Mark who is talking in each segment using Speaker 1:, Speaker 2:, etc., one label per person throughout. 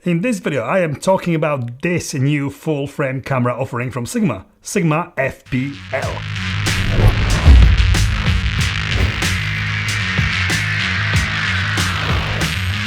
Speaker 1: In this video I am talking about this new full frame camera offering from Sigma FPL.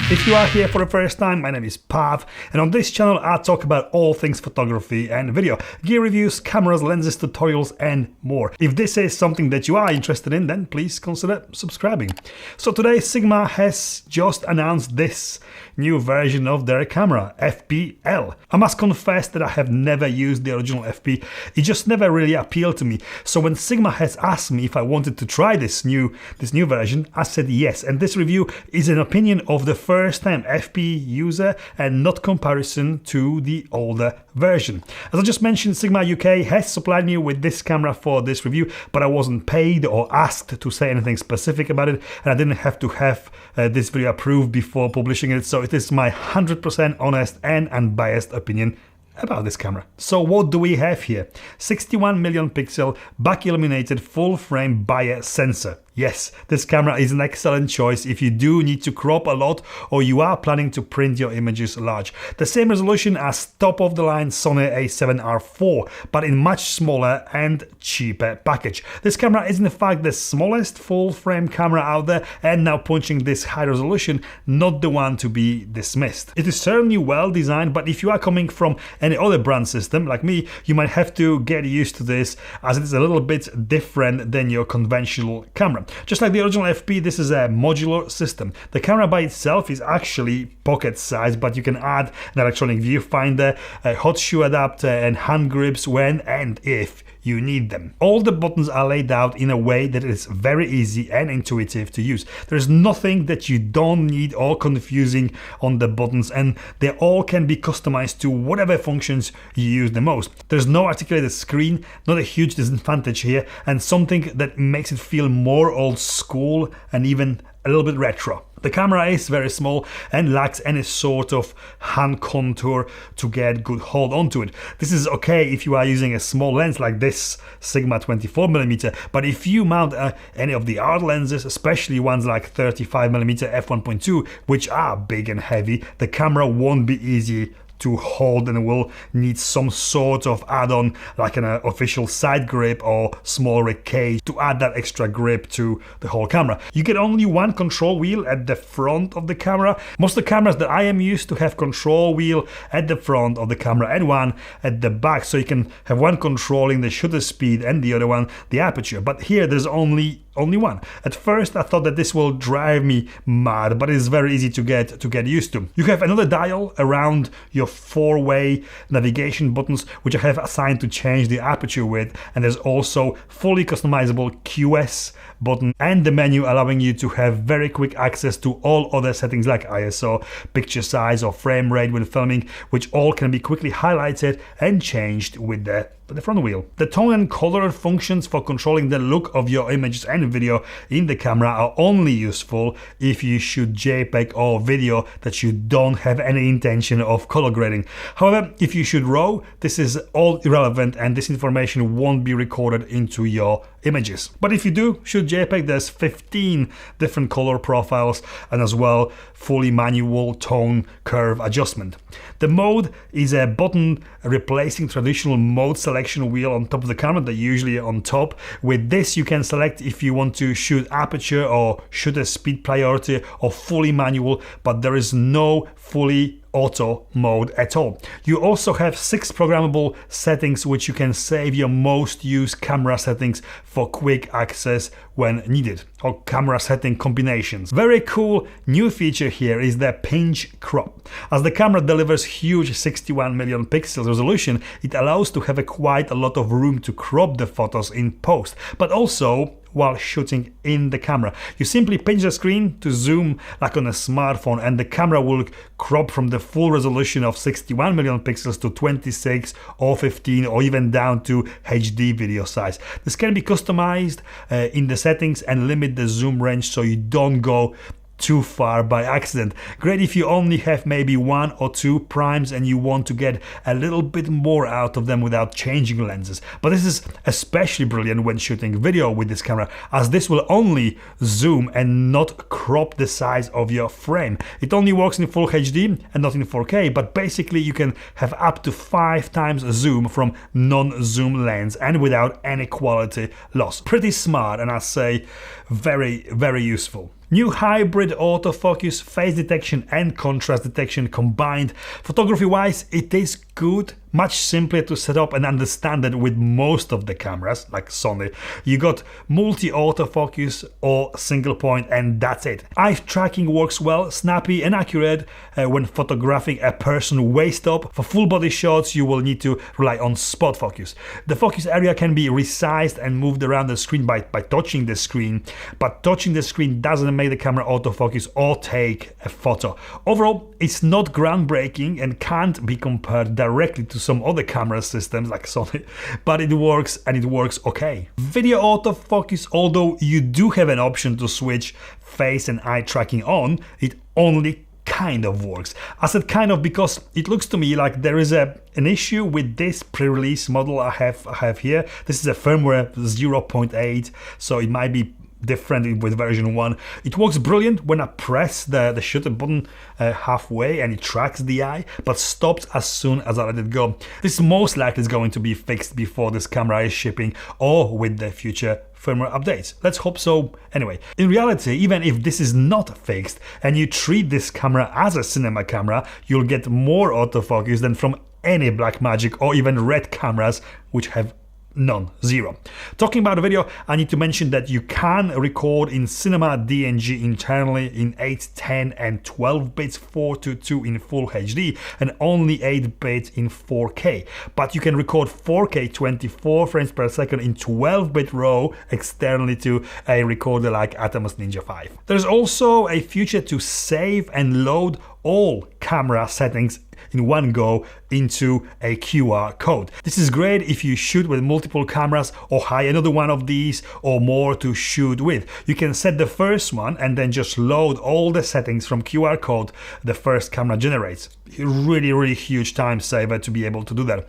Speaker 1: If you are here for the first time, my name is Pav, and on this channel I talk about all things photography and video, gear reviews, cameras, lenses, tutorials and more. If this is something that you are interested in, then please consider subscribing. So today Sigma has just announced this new version of their camera, FPL. I must confess that I have never used the original FP, it just never really appealed to me. So when Sigma has asked me if I wanted to try this new version, I said yes, and this review is an opinion of the first-time FP user and not comparison to the older version. As I just mentioned, Sigma UK has supplied me with this camera for this review, but I wasn't paid or asked to say anything specific about it, and I didn't have to have this video approved before publishing it, so it is my 100% honest and unbiased opinion about this camera. So what do we have here? 61 million pixel back illuminated full frame Bayer sensor. Yes, this camera is an excellent choice if you do need to crop a lot or you are planning to print your images large. The same resolution as top-of-the-line Sony a7R IV, but in much smaller and cheaper package. This camera is in fact the smallest full-frame camera out there, and now punching this high resolution, not the one to be dismissed. It is certainly well designed, but if you are coming from any other brand system like me, you might have to get used to this, as it is a little bit different than your conventional camera. Just like the original FP, this is a modular system. The camera by itself is actually pocket size, but you can add an electronic viewfinder, a hot shoe adapter and hand grips when and if you need them. All the buttons are laid out in a way that is very easy and intuitive to use. There's nothing that you don't need or confusing on the buttons, and they all can be customized to whatever functions you use the most. There's no articulated screen, not a huge disadvantage here, and something that makes it feel more old school and even a little bit retro. The camera is very small and lacks any sort of hand contour to get good hold onto it. This is okay if you are using a small lens like this Sigma 24mm, but if you mount any of the art lenses, especially ones like 35mm f1.2, which are big and heavy, the camera won't be easy to hold and will need some sort of add-on like an official side grip or smaller case to add that extra grip to the whole camera. You get only one control wheel at the front of the camera. Most of the cameras that I am used to have control wheel at the front of the camera and one at the back, so you can have one controlling the shutter speed and the other one the aperture, but here there's only one. At first I thought that this will drive me mad, but it's very easy to get used to. You have another dial around your four-way navigation buttons, which I have assigned to change the aperture width, and there's also fully customizable QS button and the menu allowing you to have very quick access to all other settings like ISO, picture size or frame rate when filming, which all can be quickly highlighted and changed with the front wheel. The tone and color functions for controlling the look of your images and video in the camera are only useful if you shoot JPEG or video that you don't have any intention of color grading. However, if you shoot RAW, this is all irrelevant and this information won't be recorded into your images. But if you do shoot JPEG, there's 15 different color profiles and as well fully manual tone curve adjustment. The mode is a button replacing traditional mode selection wheel on top of the camera that usually on top. With this you can select if you want to shoot aperture or shutter speed priority or fully manual, but there is no fully auto mode at all. You also have 6 programmable settings which you can save your most used camera settings for quick access when needed, or camera setting combinations. Very cool new feature here is the pinch crop. As the camera delivers huge 61 million pixels resolution, it allows to have quite a lot of room to crop the photos in post, but also while shooting in the camera. You simply pinch the screen to zoom like on a smartphone, and the camera will crop from the full resolution of 61 million pixels to 26 or 15 or even down to HD video size. This can be customized in the settings and limit the zoom range so you don't go too far by accident. Great if you only have maybe 1 or 2 primes and you want to get a little bit more out of them without changing lenses. But this is especially brilliant when shooting video with this camera, as this will only zoom and not crop the size of your frame. It only works in full HD and not in 4K, but basically you can have up to 5 times zoom from non-zoom lens and without any quality loss. Pretty smart, and I say very, very useful. New hybrid autofocus, face detection and contrast detection combined. Photography wise, it is good, much simpler to set up and understand it with most of the cameras, like Sony. You got multi-autofocus or single point and that's it. Eye tracking works well, snappy and accurate when photographing a person waist up. For full body shots, you will need to rely on spot focus. The focus area can be resized and moved around the screen by touching the screen, but touching the screen doesn't make the camera autofocus or take a photo. Overall, it's not groundbreaking and can't be compared directly to some other camera systems like Sony, but it works and it works okay. Video autofocus, although you do have an option to switch face and eye tracking on, it only kind of works. I said kind of because it looks to me like there is an issue with this pre-release model I have here. This is a firmware 0.8, so it might be different with version 1. It works brilliant when I press the shutter button halfway and it tracks the eye, but stops as soon as I let it go. This most likely is going to be fixed before this camera is shipping or with the future firmware updates. Let's hope so. Anyway, in reality, even if this is not fixed and you treat this camera as a cinema camera, you'll get more autofocus than from any Blackmagic or even Red cameras, which have none, zero. Talking about the video, I need to mention that you can record in cinema DNG internally in 8, 10 and 12 bits 4:2 in full HD and only 8 bits in 4K, but you can record 4K 24 frames per second in 12-bit RAW externally to a recorder like Atomos Ninja 5. There's also a feature to save and load all camera settings in one go into a QR code. This is great if you shoot with multiple cameras or hire another one of these or more to shoot with. You can set the first one and then just load all the settings from QR code the first camera generates. Really huge time saver to be able to do that.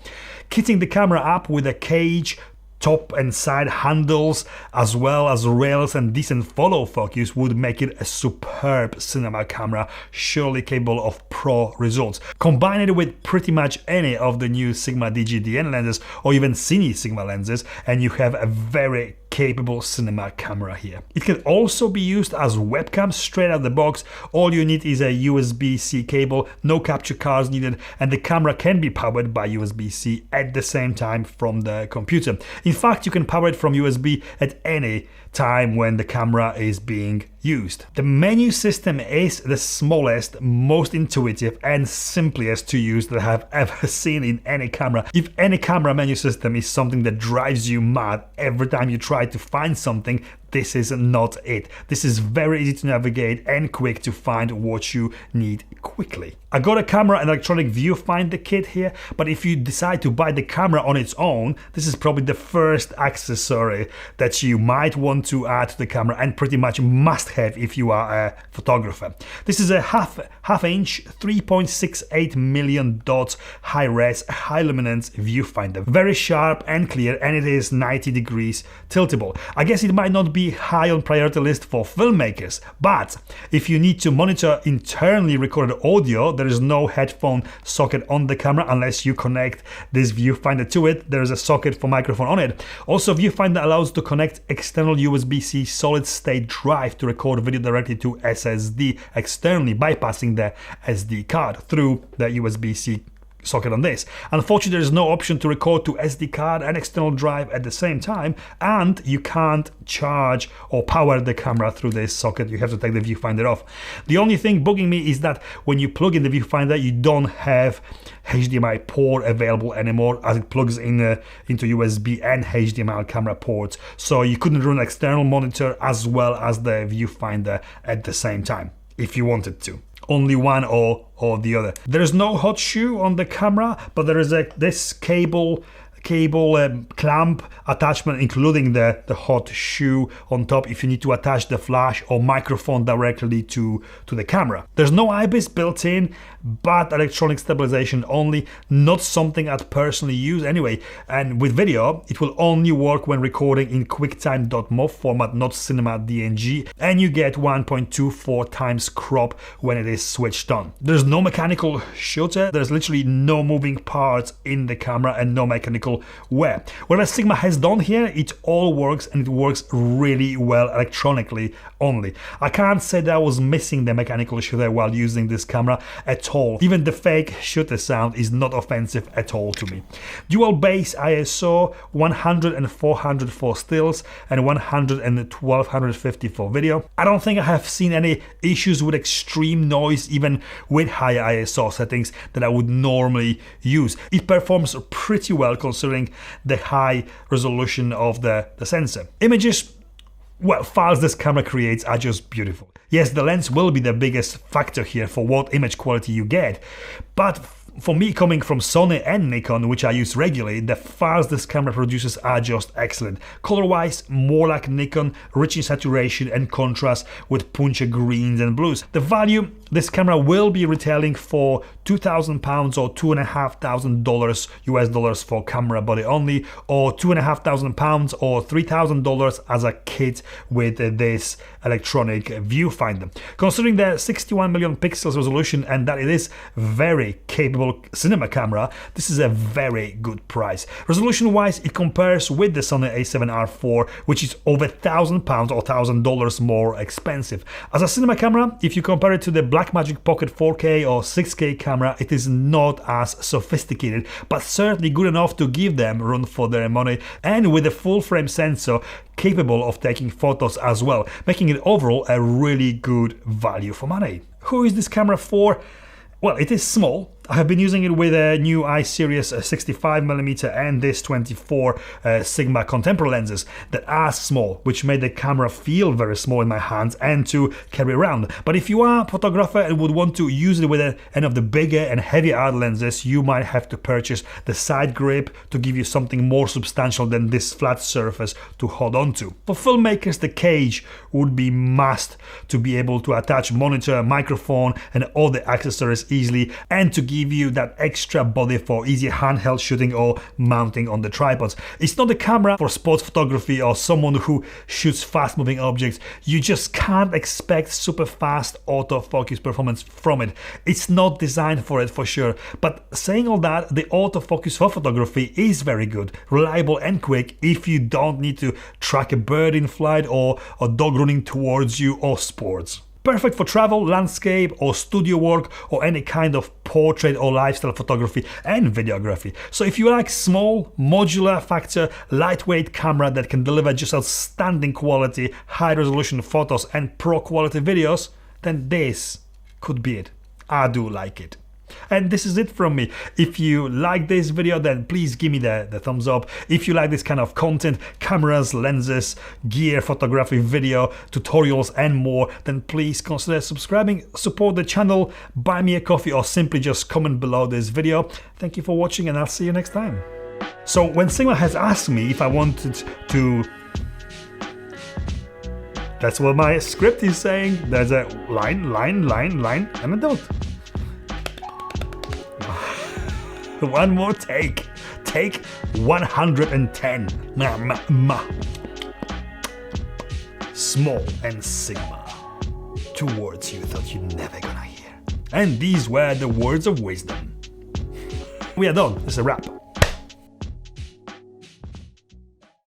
Speaker 1: Kitting the camera up with a cage, top and side handles, as well as rails and decent follow focus would make it a superb cinema camera, surely capable of pro results. Combine it with pretty much any of the new Sigma DGDN lenses or even Cine Sigma lenses and you have a very capable cinema camera here. It can also be used as webcam straight out the box. All you need is a USB-C cable, no capture cards needed, and the camera can be powered by USB-C at the same time from the computer. In fact, you can power it from USB at any time when the camera is being used. The menu system is the smallest, most intuitive and simplest to use that I have ever seen in any camera. If any camera menu system is something that drives you mad every time you try to find something, this is not it. This is very easy to navigate and quick to find what you need quickly. I got a camera and electronic viewfinder kit here, but if you decide to buy the camera on its own, this is probably the first accessory that you might want to add to the camera and pretty much must have if you are a photographer. This is a half inch 3.68 million dots high-res high luminance viewfinder. Very sharp and clear, and it is 90 degrees tiltable. I guess it might not be high on priority list for filmmakers, but if you need to monitor internally recorded audio, there is no headphone socket on the camera unless you connect this viewfinder to it. There is a socket for microphone on it. Also, viewfinder allows to connect external USB-C solid state drive to record video directly to SSD externally, bypassing the SD card through the USB-C socket on this. Unfortunately, there is no option to record to SD card and external drive at the same time, and you can't charge or power the camera through this socket. You have to take the viewfinder off. The only thing bugging me is that when you plug in the viewfinder, you don't have HDMI port available anymore, as it plugs in into USB and HDMI camera ports, so you couldn't run an external monitor as well as the viewfinder at the same time if you wanted to. Only one or the other. There is no hot shoe on the camera, but there is this cable cable clamp attachment, including the hot shoe on top if you need to attach the flash or microphone directly to the camera. There's no IBIS built in, but electronic stabilization only, not something I'd personally use anyway. And with video, it will only work when recording in QuickTime.mov format, not Cinema DNG, and you get 1.24 times crop when it is switched on. There's no mechanical shutter, there's literally no moving parts in the camera and no mechanical wear. Whatever Sigma has done here, it all works, and it works really well electronically only. I can't say that I was missing the mechanical shutter while using this camera at all. Even the fake shutter sound is not offensive at all to me. Dual base ISO, 100 and 400 for stills and 100 and 1250 for video. I don't think I have seen any issues with extreme noise even with higher ISO settings that I would normally use. It performs pretty well considering the high resolution of the sensor. Images, well, files this camera creates are just beautiful. Yes, the lens will be the biggest factor here for what image quality you get, but for me, coming from Sony and Nikon, which I use regularly, the files this camera produces are just excellent. Color-wise, more like Nikon, rich in saturation and contrast with punchier greens and blues. The value, this camera will be retailing for £2,000 or $2,500 US dollars for camera body only, or £2,500 or $3,000 as a kit with this electronic viewfinder. Considering the 61 million pixels resolution and that it is very capable cinema camera, this is a very good price. Resolution wise, it compares with the Sony a7R IV, which is over £1,000 or $1,000 more expensive. As a cinema camera, if you compare it to the Blackmagic Pocket 4K or 6K camera, it is not as sophisticated, but certainly good enough to give them run for their money, and with a full frame sensor capable of taking photos as well, making it overall a really good value for money. Who is this camera for? Well, it is small. I have been using it with a new I-Series 65mm and this 24 Sigma contemporary lenses that are small, which made the camera feel very small in my hands and to carry around. But if you are a photographer and would want to use it with any of the bigger and heavier art lenses, you might have to purchase the side grip to give you something more substantial than this flat surface to hold on to. For filmmakers, the cage would be must to be able to attach monitor, microphone and all the accessories easily, and to give you that extra body for easy handheld shooting or mounting on the tripods. It's not a camera for sports photography or someone who shoots fast moving objects. You just can't expect super fast autofocus performance from it. It's not designed for it for sure. But saying all that, the autofocus for photography is very good, reliable and quick if you don't need to track a bird in flight or a dog running towards you or sports. Perfect for travel, landscape or studio work or any kind of portrait or lifestyle photography and videography. So if you like small, modular factor, lightweight camera that can deliver just outstanding quality, high resolution photos and pro quality videos, then this could be it. I do like it. And this is it from me. If you like this video, then please give me the thumbs up. If you like this kind of content, cameras, lenses, gear, photography, video, tutorials and more, then please consider subscribing, support the channel, buy me a coffee or simply just comment below this video. Thank you for watching and I'll see you next time. So when Sigma has asked me if I wanted to... That's what my script is saying. There's a line, and a dot. One more take. Take 110. Small and Sigma. 2 words you thought you'd never gonna hear. And these were the words of wisdom. We are done. It's a wrap.